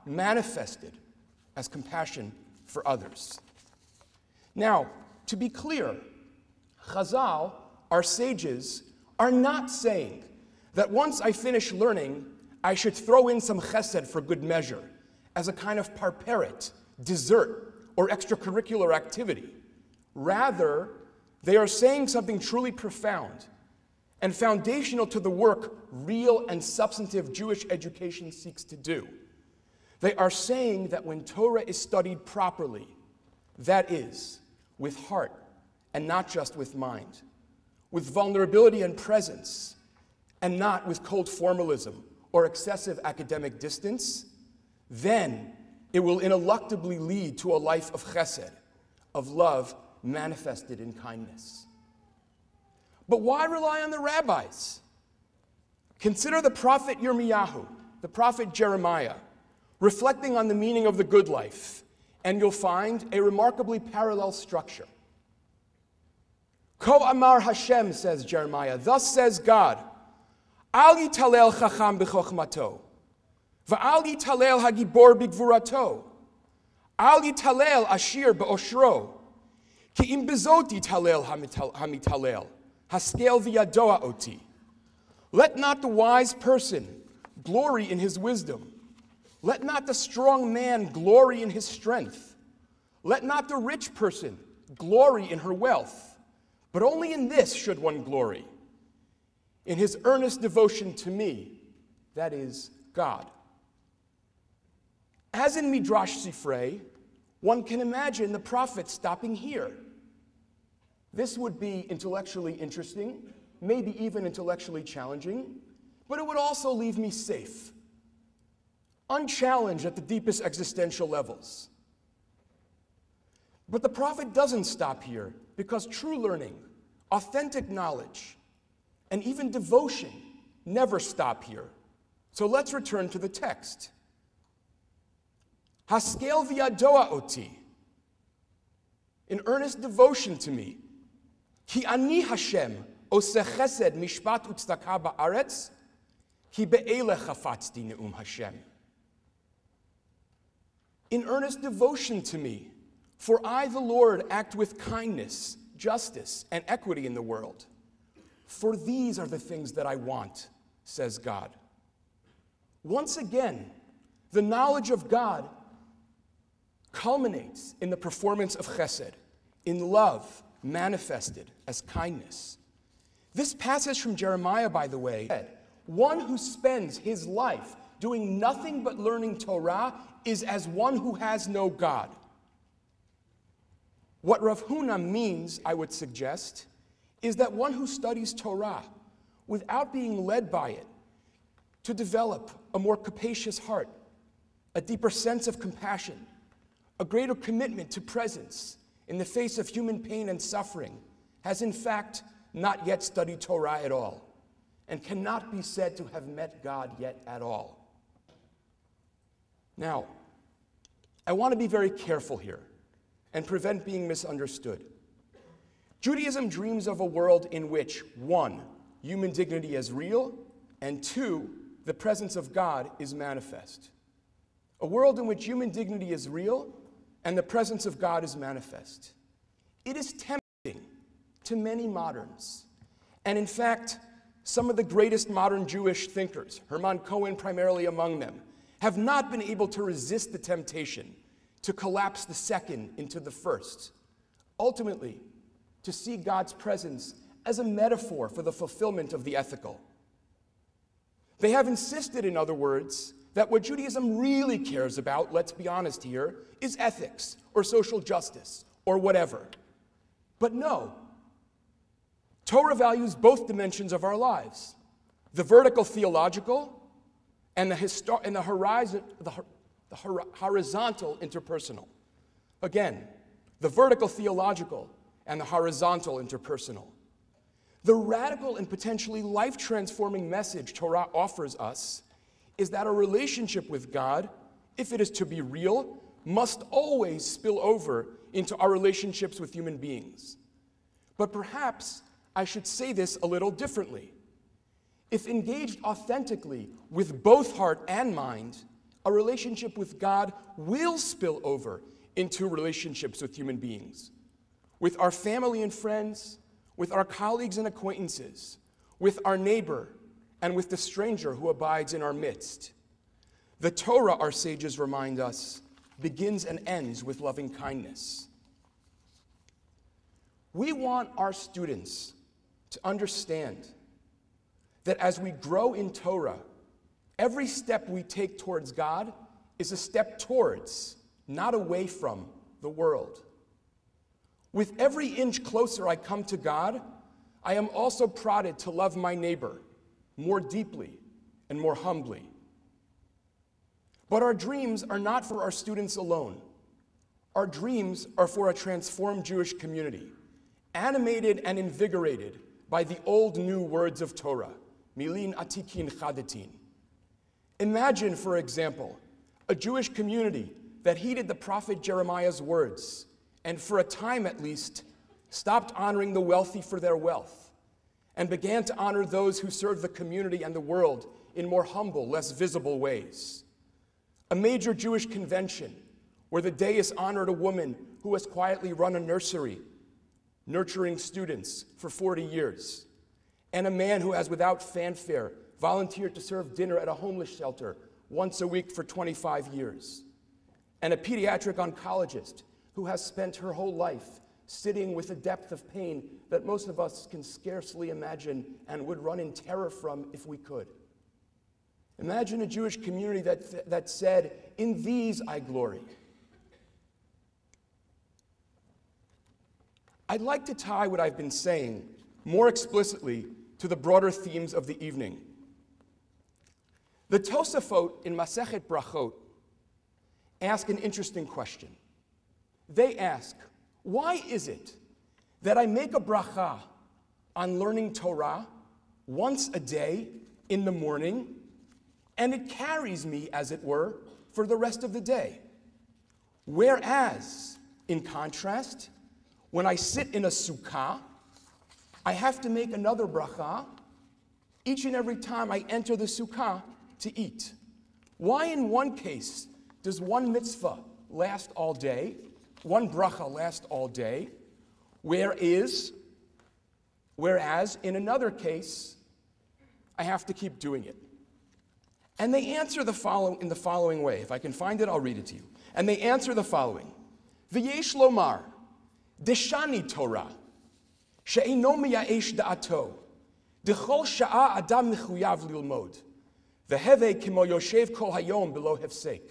manifested as compassion for others. Now, to be clear, Chazal, our sages, are not saying that once I finish learning, I should throw in some chesed for good measure as a kind of parperet, dessert, or extracurricular activity. Rather, they are saying something truly profound and foundational to the work real and substantive Jewish education seeks to do. They are saying that when Torah is studied properly, that is, with heart and not just with mind, with vulnerability and presence, and not with cold formalism or excessive academic distance, then it will ineluctably lead to a life of chesed, of love manifested in kindness. But why rely on the rabbis? Consider the prophet Yirmiyahu, the prophet Jeremiah, reflecting on the meaning of the good life, and you'll find a remarkably parallel structure. Ko amar Hashem, says Jeremiah, thus says God, Al yitalel chacham b'chochmato, va'al yitalel hagibor b'gvurato, al yitalel ashir b'oshro, ki im bezot yitalel hamitalel, haskel v'yadoa oti. Let not the wise person glory in his wisdom. Let not the strong man glory in his strength. Let not the rich person glory in her wealth. But only in this should one glory, in his earnest devotion to me, that is, God. As in Midrash Sifrei, one can imagine the prophet stopping here. This would be intellectually interesting, maybe even intellectually challenging, but it would also leave me safe, unchallenged at the deepest existential levels. But the prophet doesn't stop here, because true learning, authentic knowledge, and even devotion never stop here. So let's return to the text. Haskel v'yadoa oti, in earnest devotion to me, ki ani Hashem oseh chesed mishpat utzedakah ba'aretz, ki be'ele chafatzti ne'um Hashem. In earnest devotion to me, for I, the Lord, act with kindness, justice, and equity in the world. For these are the things that I want, says God. Once again, the knowledge of God culminates in the performance of chesed, in love manifested as kindness. This passage from Jeremiah, by the way, one who spends his life doing nothing but learning Torah is as one who has no God. What Rav Huna means, I would suggest, is that one who studies Torah without being led by it to develop a more capacious heart, a deeper sense of compassion, a greater commitment to presence in the face of human pain and suffering, has in fact not yet studied Torah at all, and cannot be said to have met God yet at all. Now, I want to be very careful here and prevent being misunderstood. Judaism dreams of a world in which, 1, human dignity is real, and 2, the presence of God is manifest. A world in which human dignity is real and the presence of God is manifest. It is tempting to many moderns, and in fact, some of the greatest modern Jewish thinkers, Hermann Cohen primarily among them, have not been able to resist the temptation to collapse the second into the first, ultimately to see God's presence as a metaphor for the fulfillment of the ethical. They have insisted, in other words, that what Judaism really cares about, let's be honest here, is ethics or social justice or whatever. But no, Torah values both dimensions of our lives, the vertical theological and the horizontal interpersonal. Again, the vertical theological and the horizontal interpersonal. The radical and potentially life-transforming message Torah offers us is that a relationship with God, if it is to be real, must always spill over into our relationships with human beings. But perhaps I should say this a little differently. If engaged authentically with both heart and mind, a relationship with God will spill over into relationships with human beings, with our family and friends, with our colleagues and acquaintances, with our neighbor, and with the stranger who abides in our midst. The Torah, our sages remind us, begins and ends with loving kindness. We want our students to understand that as we grow in Torah, every step we take towards God is a step towards, not away from, the world. With every inch closer I come to God, I am also prodded to love my neighbor more deeply and more humbly. But our dreams are not for our students alone. Our dreams are for a transformed Jewish community, animated and invigorated by the old new words of Torah, milin atikin chadatin. Imagine, for example, a Jewish community that heeded the prophet Jeremiah's words and for a time at least stopped honoring the wealthy for their wealth and began to honor those who serve the community and the world in more humble, less visible ways. A major Jewish convention where the deist honored a woman who has quietly run a nursery, nurturing students for 40 years, and a man who has, without fanfare, volunteered to serve dinner at a homeless shelter once a week for 25 years, and a pediatric oncologist who has spent her whole life sitting with a depth of pain that most of us can scarcely imagine and would run in terror from if we could. Imagine a Jewish community that said, "In these I glory." I'd like to tie what I've been saying more explicitly to the broader themes of the evening. The Tosafot in Masechet Brachot ask an interesting question. They ask, why is it that I make a bracha on learning Torah once a day in the morning, and it carries me, as it were, for the rest of the day? Whereas, in contrast, when I sit in a sukkah, I have to make another bracha each and every time I enter the sukkah to eat. Why in one case does one mitzvah last all day, one bracha last all day, whereas in another case, I have to keep doing it? And they answer in the following way. If I can find it, I'll read it to you. And they answer the following. V'yesh lomar, deshani Torah, she'eino miya'esh da'ato, d'chol sha'a adam mechuyav lilmod, v'heve kimo yoshev kol hayom below hefsek.